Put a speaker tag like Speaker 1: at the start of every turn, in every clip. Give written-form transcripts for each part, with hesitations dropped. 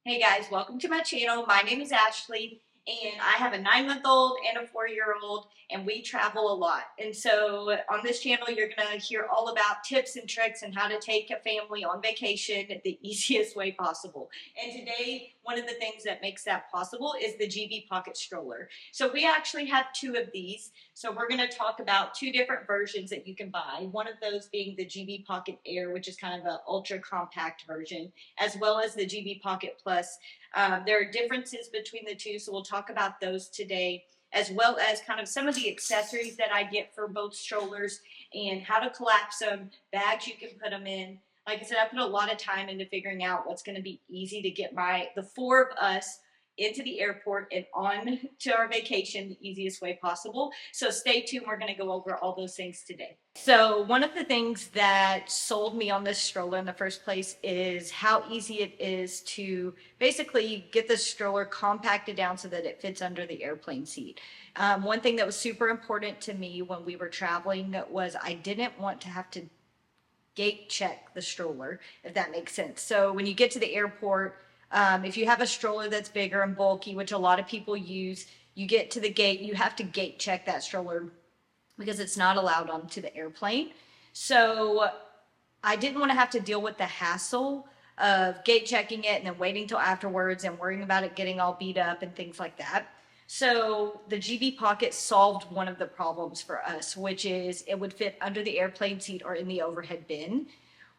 Speaker 1: Hey guys, welcome to my channel. My name is Ashley and I have a 9-month-old and a 4-year-old and we travel a lot. And so on this channel, you're going to hear all about tips and tricks and how to take a family on vacation the easiest way possible. And today, one of the things that makes that possible is the GB Pocket Stroller. So we actually have two of these. So we're going to talk about two different versions that you can buy. One of those being the GB Pocket Air, which is kind of an ultra compact version, as well as the GB Pocket Plus. There are differences between the two, so we'll talk about those today, as well as kind of some of the accessories that I get for both strollers and how to collapse them, bags you can put them in. Like I said, I put a lot of time into figuring out what's going to be easy to get the four of us into the airport and on to our vacation the easiest way possible. So stay tuned. We're going to go over all those things today. So one of the things that sold me on this stroller in the first place is how easy it is to basically get the stroller compacted down so that it fits under the airplane seat. One thing that was super important to me when we were traveling was I didn't want to have to gate check the stroller, if that makes sense. So when you get to the airport, if you have a stroller that's bigger and bulky, which a lot of people use, you get to the gate, you have to gate check that stroller because it's not allowed onto the airplane. So I didn't want to have to deal with the hassle of gate checking it and then waiting till afterwards and worrying about it getting all beat up and things like that. So the GB Pocket solved one of the problems for us, which is it would fit under the airplane seat or in the overhead bin.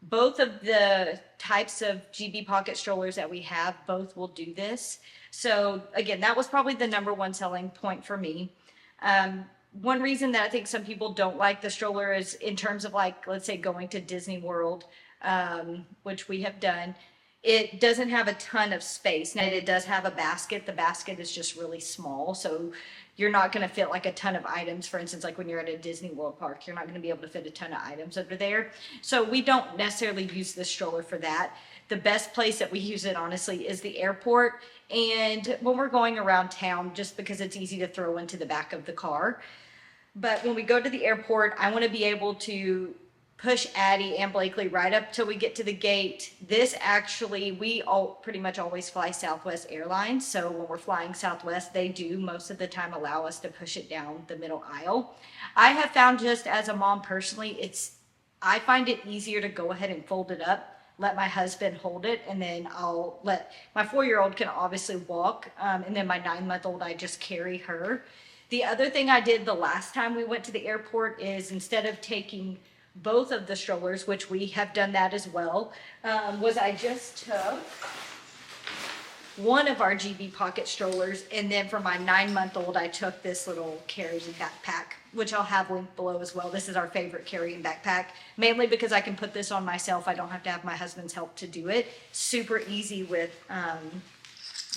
Speaker 1: Both of the types of GB Pocket strollers that we have, both will do this. So again, that was probably the number one selling point for me. One reason that I think some people don't like the stroller is in terms of, like, let's say going to Disney World, which we have done. It doesn't have a ton of space. Now it does have a basket. The basket is just really small. So you're not going to fit like a ton of items. For instance, like when you're at a Disney World park, you're not going to be able to fit a ton of items under there. So we don't necessarily use the stroller for that. The best place that we use it, honestly, is the airport. And when we're going around town, just because it's easy to throw into the back of the car. But when we go to the airport, I want to be able to push Addie and Blakely right up till we get to the gate. This actually, we all pretty much always fly Southwest Airlines. So when we're flying Southwest, they do most of the time allow us to push it down the middle aisle. I have found, just as a mom personally, I find it easier to go ahead and fold it up, let my husband hold it, and then I'll let my 4-year-old can obviously walk, and then my 9-month-old, I just carry her. The other thing I did the last time we went to the airport is, instead of taking both of the strollers, which we have done that as well, was I just took one of our GB Pocket strollers, and then for my 9-month-old, I took this little carrying backpack, which I'll have linked below as well. This is our favorite carrying backpack, mainly because I can put this on myself. I don't have to have my husband's help to do it. Super easy with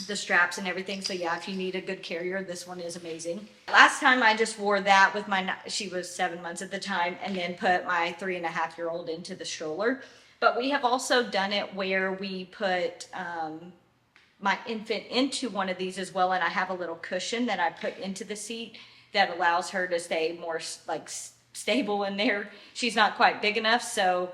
Speaker 1: the straps and everything. So yeah, if you need a good carrier, this one is amazing. Last time I just wore that with she was 7 months at the time, and then put my 3.5-year-old into the stroller. But we have also done it where we put my infant into one of these as well, and I have a little cushion that I put into the seat that allows her to stay more like stable in there. She's not quite big enough, so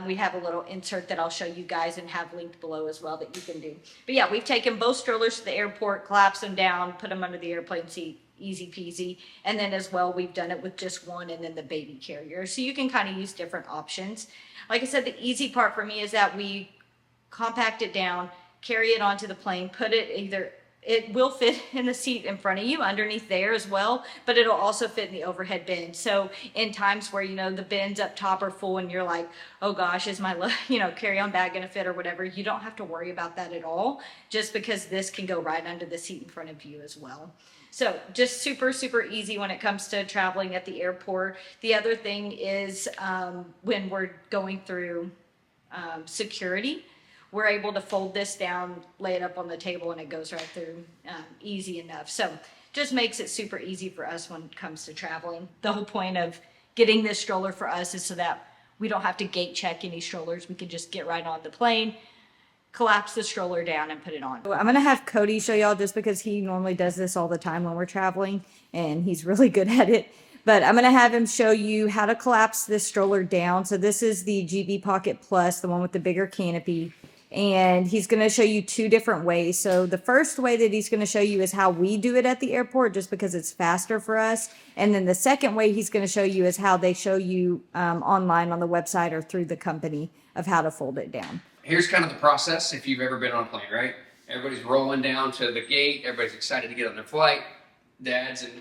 Speaker 1: we have a little insert that I'll show you guys and have linked below as well that you can do. But yeah, we've taken both strollers to the airport, collapsed them down, put them under the airplane seat, easy peasy. And then as well, we've done it with just one and then the baby carrier. So you can kind of use different options. Like I said, the easy part for me is that we compact it down, carry it onto the plane, put it it will fit in the seat in front of you underneath there as well, but it'll also fit in the overhead bin. So in times where, the bins up top are full and you're like, oh gosh, is my, carry-on bag gonna fit or whatever, you don't have to worry about that at all, just because this can go right under the seat in front of you as well. So just super, super easy when it comes to traveling at the airport. The other thing is when we're going through security, we're able to fold this down, lay it up on the table, and it goes right through easy enough. So just makes it super easy for us when it comes to traveling. The whole point of getting this stroller for us is so that we don't have to gate check any strollers. We can just get right on the plane, collapse the stroller down, and put it on. I'm gonna have Cody show y'all, just because he normally does this all the time when we're traveling, and he's really good at it. But I'm gonna have him show you how to collapse this stroller down. So this is the GB Pocket Plus, the one with the bigger canopy. and he's going to show you two different ways. So the first way that he's going to show you is how we do it at the airport, just because it's faster for us. And then the second way he's going to show you is how they show you online on the website or through the company of how to fold it down.
Speaker 2: Here's kind of the process if you've ever been on a plane, right? Everybody's rolling down to the gate. Everybody's excited to get on their flight. Dads and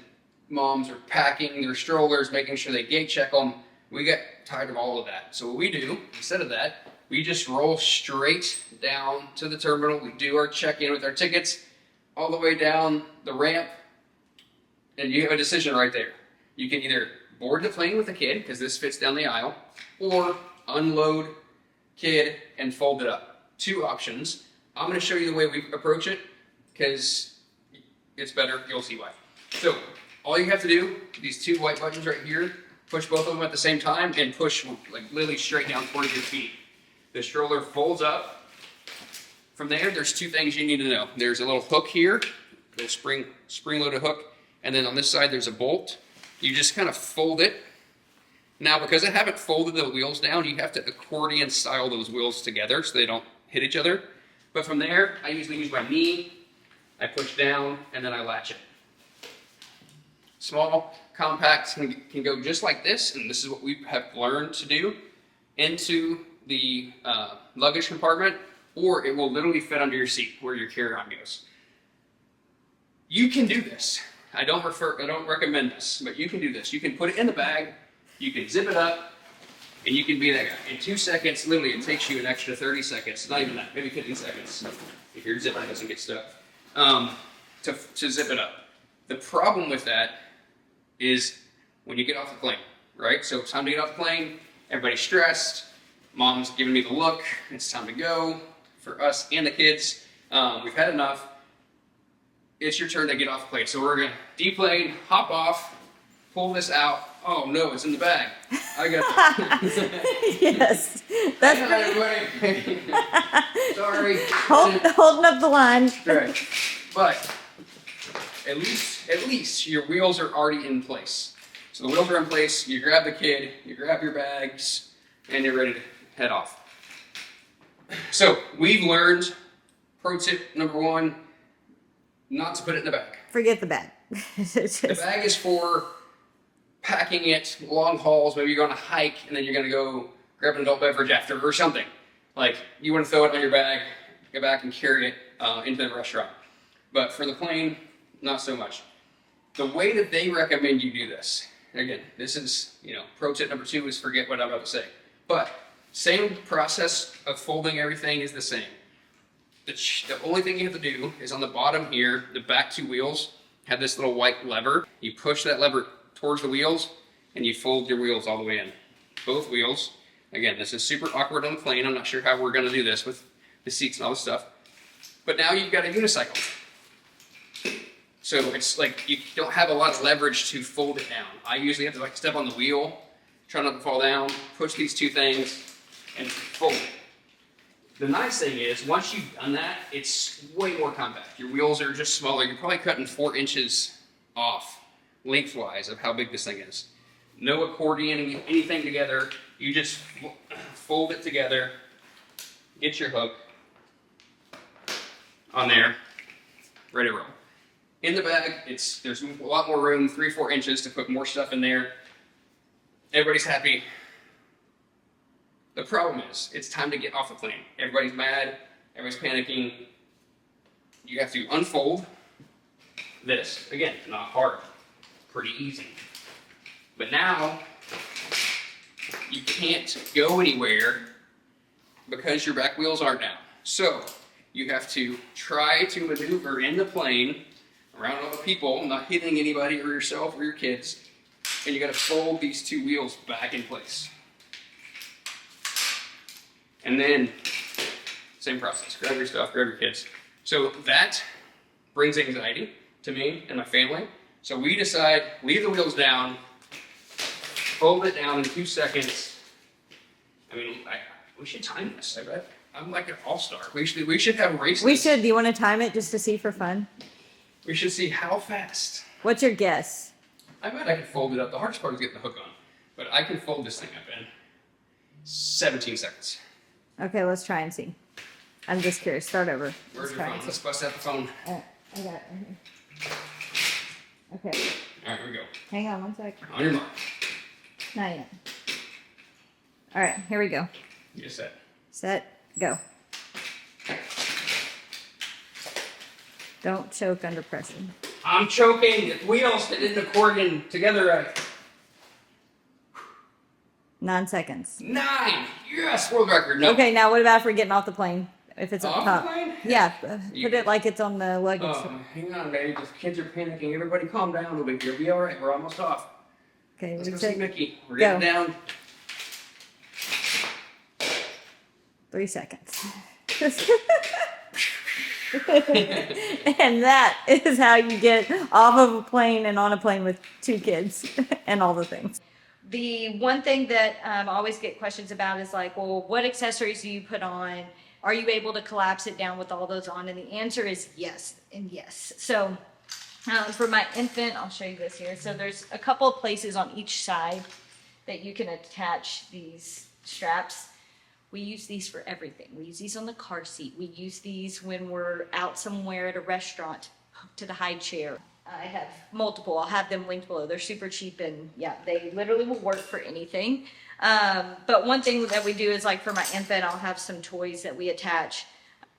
Speaker 2: moms are packing their strollers, making sure they gate check them. We get tired of all of that. So what we do, instead of that, we just roll straight down to the terminal. We do our check-in with our tickets all the way down the ramp, and you have a decision right there. You can either board the plane with a kid, because this fits down the aisle, or unload kid and fold it up. Two options. I'm going to show you the way we approach it, because it's better. You'll see why. So all you have to do, these two white buttons right here, push both of them at the same time and push like literally straight down towards your feet. The stroller folds up. From there, there's two things you need to know. There's a little hook here, a little spring-loaded hook, and then on this side there's a bolt. You just kind of fold it. Now, because I haven't folded the wheels down, you have to accordion style those wheels together so they don't hit each other. But from there, I usually use my knee, I push down, and then I latch it. Small, compact, can go just like this, and this is what we have learned to do, into the luggage compartment, or it will literally fit under your seat where your carry-on goes. You can do this. I don't recommend this, but you can do this. You can put it in the bag, you can zip it up, and you can be that guy. In 2 seconds, literally, it takes you an extra 30 seconds, not even that, maybe 15 seconds, if your zipper doesn't get stuck, to zip it up. The problem with that is when you get off the plane, right? So it's time to get off the plane, everybody's stressed, mom's giving me the look, it's time to go for us and the kids. We've had enough. It's your turn to get off the plane. So we're gonna deplane, hop off, pull this out. Oh no, it's in the bag. I got it.
Speaker 1: Yes, that's
Speaker 2: everybody. Sorry.
Speaker 1: Holding up the line.
Speaker 2: Right. But at least your wheels are already in place. So the wheels are in place, you grab the kid, you grab your bags, and you're ready to head off. So we've learned, pro tip number 1, not to put it in the bag.
Speaker 1: Forget the bag.
Speaker 2: The bag is for packing it long hauls. Maybe you're going to hike and then you're going to go grab an adult beverage after or something. Like you want to throw it on your bag, go back and carry it into the restaurant. But for the plane, not so much. The way that they recommend you do this, again, this is, pro tip number 2 is forget what I'm about to say. But same process of folding everything is the same. The only thing you have to do is on the bottom here, the back 2 wheels have this little white lever. You push that lever towards the wheels and you fold your wheels all the way in. Both wheels. Again, this is super awkward on the plane. I'm not sure how we're going to do this with the seats and all this stuff. But now you've got a unicycle. So it's like you don't have a lot of leverage to fold it down. I usually have to step on the wheel, try not to fall down, push these 2 things, and fold it. The nice thing is, once you've done that, it's way more compact. Your wheels are just smaller. You're probably cutting 4 inches off lengthwise of how big this thing is. No accordion, anything together. You just fold it together, get your hook on there, ready to roll. In the bag, there's a lot more room, 3-4 inches to put more stuff in there. Everybody's happy. The problem is, it's time to get off the plane. Everybody's mad, everybody's panicking. You have to unfold this. Again, not hard, pretty easy. But now, you can't go anywhere because your back wheels aren't down. So, you have to try to maneuver in the plane around all the people, not hitting anybody or yourself or your kids, and you gotta fold these 2 wheels back in place. And then, same process, grab your stuff, grab your kids. So that brings anxiety to me and my family. So we decide, leave the wheels down, fold it down in 2 seconds. I mean, we should time this, I bet. I'm like an all-star. We should have races.
Speaker 1: We should. Do you want to time it just to see for fun?
Speaker 2: We should see how fast.
Speaker 1: What's your guess?
Speaker 2: I bet I could fold it up. The hardest part is getting the hook on. But I can fold this thing up in 17 seconds.
Speaker 1: Okay, let's try and see. I'm just curious. Start over.
Speaker 2: Where's your phone? Let's bust out the phone.
Speaker 1: I got it right here. Okay.
Speaker 2: All right, here we go.
Speaker 1: Hang on one sec.
Speaker 2: On your mark.
Speaker 1: Not yet. All right, here we go.
Speaker 2: Get set.
Speaker 1: Set, go. Don't choke under pressure.
Speaker 2: I'm choking. The wheels that didn't accordion together right.
Speaker 1: 9 seconds.
Speaker 2: 9. Yes, world record. No.
Speaker 1: Okay, now what about if we're getting off the plane? If it's up
Speaker 2: Off
Speaker 1: top.
Speaker 2: the plane?
Speaker 1: Yeah, put it like it's on the luggage.
Speaker 2: Oh, hang on, baby. The kids are panicking. Everybody calm down a little bit. You'll be all right. We're almost off.
Speaker 1: Okay,
Speaker 2: Let's go
Speaker 1: reset.
Speaker 2: see Mickey. We're getting down.
Speaker 1: 3 seconds. And that is how you get off of a plane and on a plane with 2 kids and all the things. The one thing that I always get questions about is like, well, what accessories do you put on? Are you able to collapse it down with all those on? And the answer is yes and yes. So for my infant, I'll show you this here. So there's a couple of places on each side that you can attach these straps. We use these for everything. We use these on the car seat. We use these when we're out somewhere at a restaurant, hooked to the high chair. I have multiple. I'll have them linked below. They're super cheap and yeah, they literally will work for anything. But one thing that we do is like for my infant, I'll have some toys that we attach.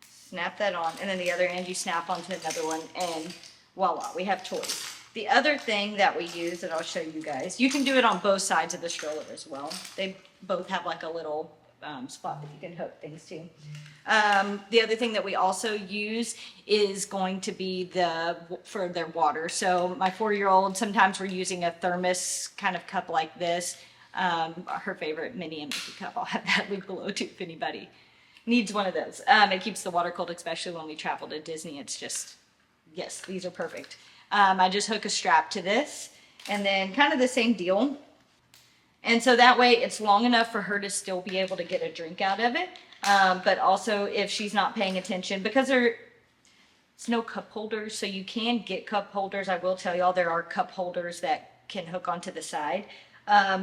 Speaker 1: Snap that on, and then the other end you snap onto another one, and voila, we have toys. The other thing that we use that I'll show you guys, you can do it on both sides of the stroller as well. They both have like a little spot that you can hook things to. The other thing that we also use is going to be for their water. So my 4-year-old, sometimes we're using a thermos kind of cup like this. Her favorite Minnie and Mickey cup. I'll have that link below too if anybody needs one of those. It keeps the water cold, especially when we travel to Disney. It's just, yes, these are perfect. I just hook a strap to this and then kind of the same deal. And so that way it's long enough for her to still be able to get a drink out of it. But also if she's not paying attention, because it's no cup holders, so you can get cup holders. I will tell y'all there are cup holders that can hook onto the side.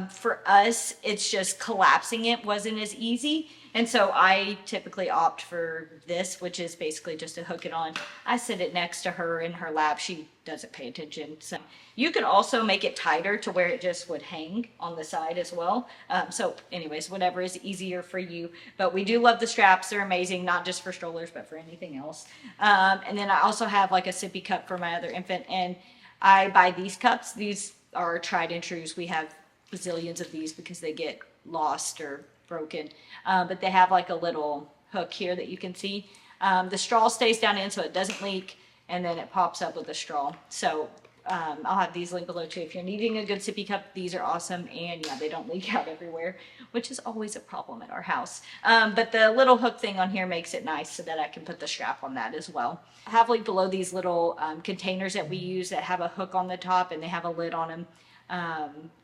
Speaker 1: For us, it's just collapsing it wasn't as easy. And so I typically opt for this, which is basically just to hook it on. I sit it next to her in her lap. She doesn't pay attention. So you could also make it tighter to where it just would hang on the side as well. So anyways, whatever is easier for you. But we do love the straps. They're amazing, not just for strollers, but for anything else. And then I also have like a sippy cup for my other infant. And I buy these cups. These are tried and trues. We have bazillions of these because they get lost or broken. But they have like a little hook here that you can see. The straw stays down in so it doesn't leak, and then it pops up with a straw. So I'll have these linked below too. If you're needing a good sippy cup, these are awesome. And yeah, they don't leak out everywhere, which is always a problem at our house. But the little hook thing on here makes it nice so that I can put the strap on that as well. I have linked below these little containers that we use that have a hook on the top and they have a lid on them.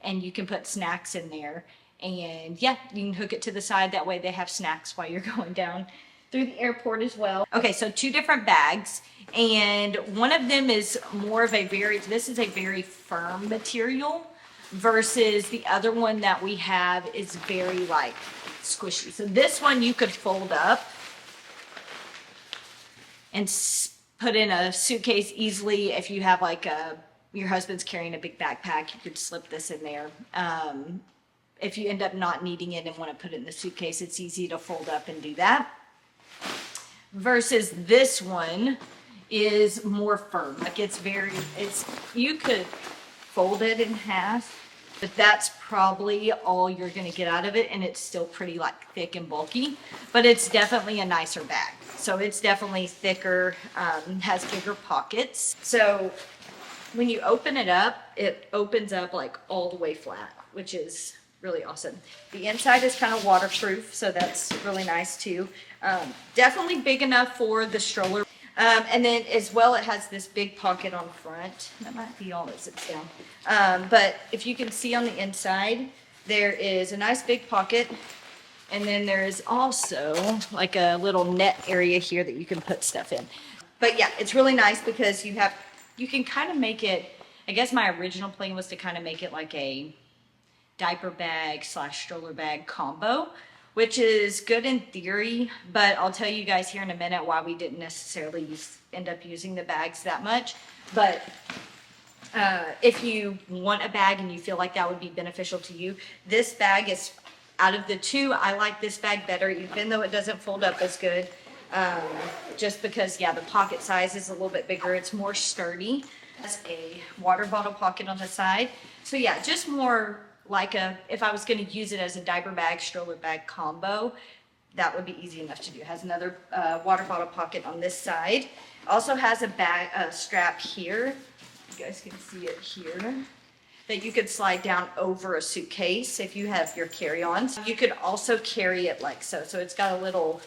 Speaker 1: And you can put snacks in there, and yeah, you can hook it to the side. That way they have snacks while you're going down through the airport as well. Okay, so 2 different bags, and one of them is more of this is a very firm material versus the other one that we have is very like squishy. So this one you could fold up and put in a suitcase easily. If you have like your husband's carrying a big backpack, you could slip this in there. If you end up not needing it and want to put it in the suitcase, it's easy to fold up and do that. Versus this one is more firm. Like you could fold it in half, but that's probably all you're going to get out of it. And it's still pretty like thick and bulky, but it's definitely a nicer bag. So it's definitely thicker, has bigger pockets. So when you open it up, it opens up like all the way flat, which is really awesome. The inside is kind of waterproof, so that's really nice too. Definitely big enough for the stroller. And then as well, it has this big pocket on front. That might be all that sits down. But if you can see on the inside, there is a nice big pocket. And then there is also like a little net area here that you can put stuff in. But yeah, it's really nice because you can kind of make it, I guess my original plan was to kind of make it like a diaper bag / stroller bag combo, which is good in theory, but I'll tell you guys here in a minute why we didn't necessarily end up using the bags that much. But if you want a bag and you feel like that would be beneficial to you, this bag is, out of the two, I like this bag better, even though it doesn't fold up as good. Just because, yeah, the pocket size is a little bit bigger. It's more sturdy. Has a water bottle pocket on the side. So yeah, just more like if I was going to use it as a diaper bag, stroller bag combo, that would be easy enough to do. It has another water bottle pocket on this side. Also has a strap here. You guys can see it here, that you could slide down over a suitcase if you have your carry-ons. You could also carry it like so. So it's got a little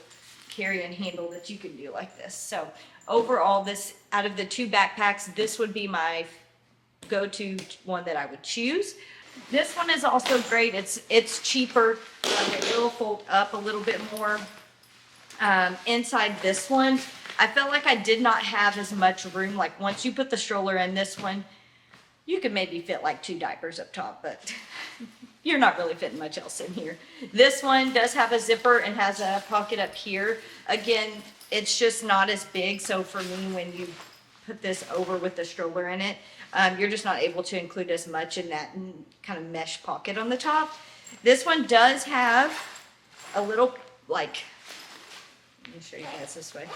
Speaker 1: carry-on handle that you can do like this. So overall, this, out of the two backpacks, this would be my go-to one that I would choose. This one is also great. It's cheaper. It will fold up a little bit more. Inside this one, I felt like I did not have as much room. Like once you put the stroller in this one, you could maybe fit like 2 diapers up top, but you're not really fitting much else in here. This one does have a zipper and has a pocket up here. Again, it's just not as big. So for me, when you put this over with the stroller in it, you're just not able to include as much in that kind of mesh pocket on the top. This one does have a little, like, let me show you guys this way,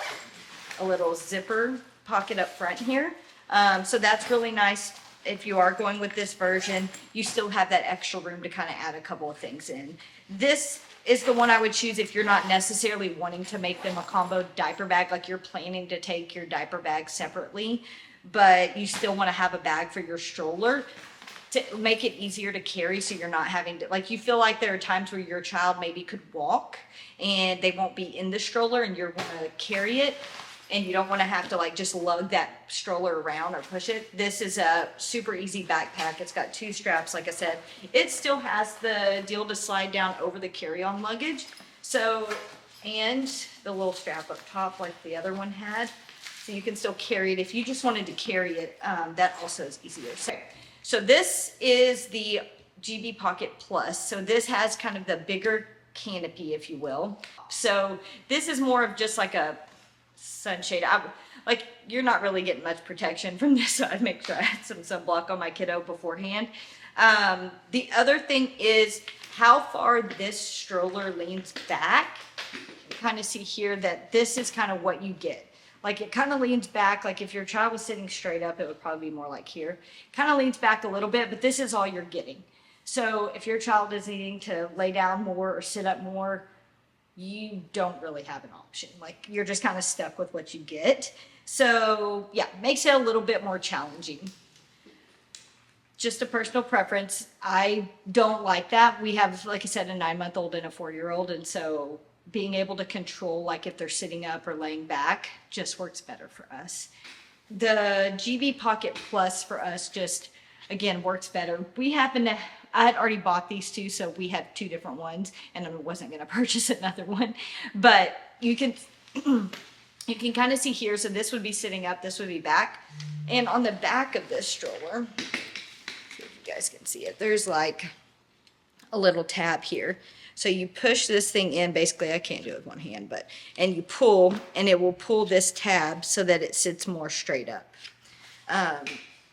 Speaker 1: a little zipper pocket up front here. So that's really nice. If you are going with this version, you still have that extra room to kind of add a couple of things in. This is the one I would choose if you're not necessarily wanting to make them a combo diaper bag, like you're planning to take your diaper bag separately, but you still want to have a bag for your stroller to make it easier to carry, so you're not having to, like, you feel like there are times where your child maybe could walk and they won't be in the stroller and you're going to carry it, and you don't want to have to like just lug that stroller around or push it. This is a super easy backpack. It's got 2 straps, like I said. It still has the deal to slide down over the carry-on luggage. So, and the little strap up top like the other one had. So you can still carry it. If you just wanted to carry it, that also is easier. So this is the GB Pocket Plus. So this has kind of the bigger canopy, if you will. So this is more of just like a sunshade. Like, you're not really getting much protection from this, so I'd make sure I had some sunblock on my kiddo beforehand. The other thing is how far this stroller leans back. You kind of see here that this is kind of what you get. Like, it kind of leans back. Like, if your child was sitting straight up, it would probably be more like here. Kind of leans back a little bit, but this is all you're getting. So if your child is needing to lay down more or sit up more, you don't really have an option. Like, you're just kind of stuck with what you get. So yeah, makes it a little bit more challenging. Just a personal preference. I don't like that. We have, like I said, a 9-month-old and a 4-year-old. And so being able to control, like if they're sitting up or laying back, just works better for us. The GB Pocket Plus for us just, again, works better. We happen to, I had already bought these 2, so we had 2 different ones, and I wasn't going to purchase another one. But you can you can kind of see here, so this would be sitting up, this would be back. And on the back of this stroller, see if you guys can see it, there's like a little tab here. So you push this thing in, basically I can't do it with one hand, but, and you pull, and it will pull this tab so that it sits more straight up.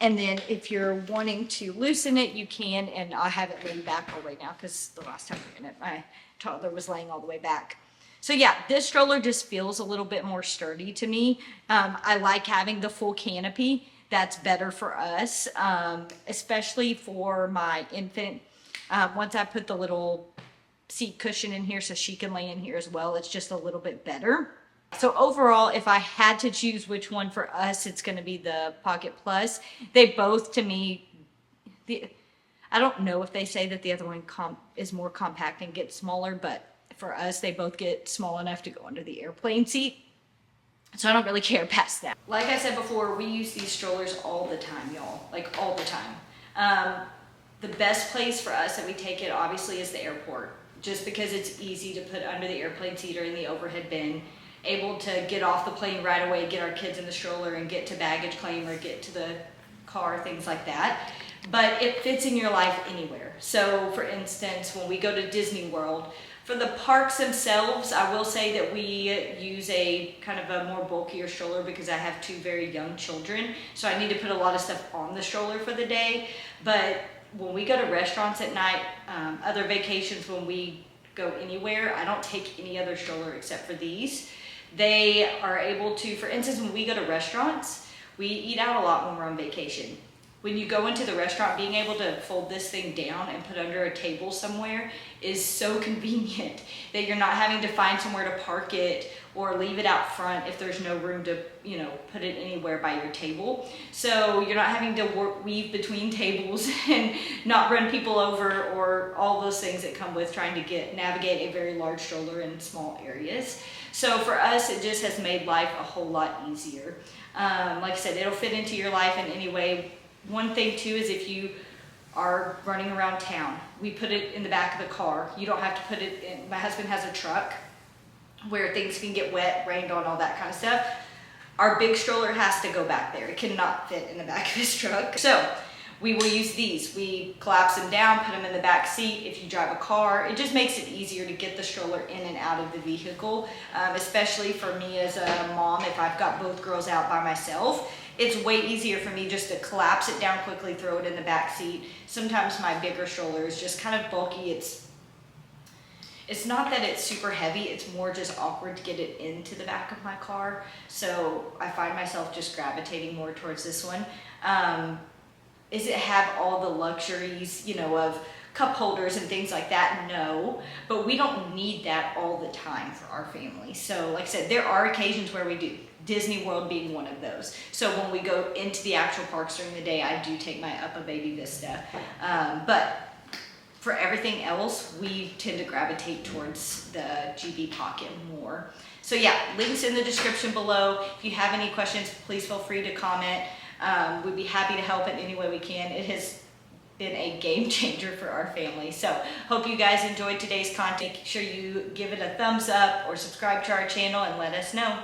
Speaker 1: And then if you're wanting to loosen it, you can, and I have it laying back all the way now because the last time we were in it, my toddler was laying all the way back. So yeah, this stroller just feels a little bit more sturdy to me. I like having the full canopy. That's better for us, especially for my infant. Once I put the little seat cushion in here so she can lay in here as well, it's just a little bit better. So overall, if I had to choose which one for us, it's going to be the Pocket Plus. They both, to me, I don't know if they say that the other one is more compact and gets smaller, but for us, they both get small enough to go under the airplane seat. So I don't really care past that. Like I said before, we use these strollers all the time, y'all. Like, all the time. The best place for us that we take it, obviously, is the airport. Just because it's easy to put under the airplane seat or in the overhead bin. Able to get off the plane right away, get our kids in the stroller and get to baggage claim or get to the car, things like that. But it fits in your life anywhere. So for instance, when we go to Disney World, For the parks themselves, I will say that we use a kind of a more bulkier stroller because I have 2 very young children. So I need to put a lot of stuff on the stroller for the day. But when we go to restaurants at night, other vacations, when we go anywhere, I don't take any other stroller except for these. They are able to, for instance, when we go to restaurants, we eat out a lot when we're on vacation. When you go into the restaurant, being able to fold this thing down and put under a table somewhere is so convenient that you're not having to find somewhere to park it or leave it out front if there's no room to, you know, put it anywhere by your table. So you're not having to weave between tables and not run people over, or all those things that come with trying to navigate a very large stroller in small areas. So for us, it just has made life a whole lot easier. Like I said, it'll fit into your life in any way. One thing too is if you are running around town, we put it in the back of the car. You don't have to put it in. My husband has a truck where things can get wet, rained on, all that kind of stuff. Our big stroller has to go back there. It cannot fit in the back of his truck. So we will use these. We collapse them down, put them in the back seat. If you drive a car, it just makes it easier to get the stroller in and out of the vehicle, especially for me as a mom. If I've got both girls out by myself, it's way easier for me just to collapse it down quickly, throw it in the back seat. Sometimes my bigger stroller is just kind of bulky. It's not that it's super heavy, it's more just awkward to get it into the back of my car. So I find myself just gravitating more towards this one. Does it have all the luxuries, you know, of cup holders and things like that? No, but we don't need that all the time for our family. So like I said, there are occasions where we do, Disney World being one of those. So when we go into the actual parks during the day, I do take my Up a Baby Vista. But for everything else, we tend to gravitate towards the GB Pocket more. So yeah, links in the description below. If you have any questions, please feel free to comment. We'd be happy to help in any way we can. It has been a game changer for our family. So hope you guys enjoyed today's content. Make sure you give it a thumbs up or subscribe to our channel and let us know.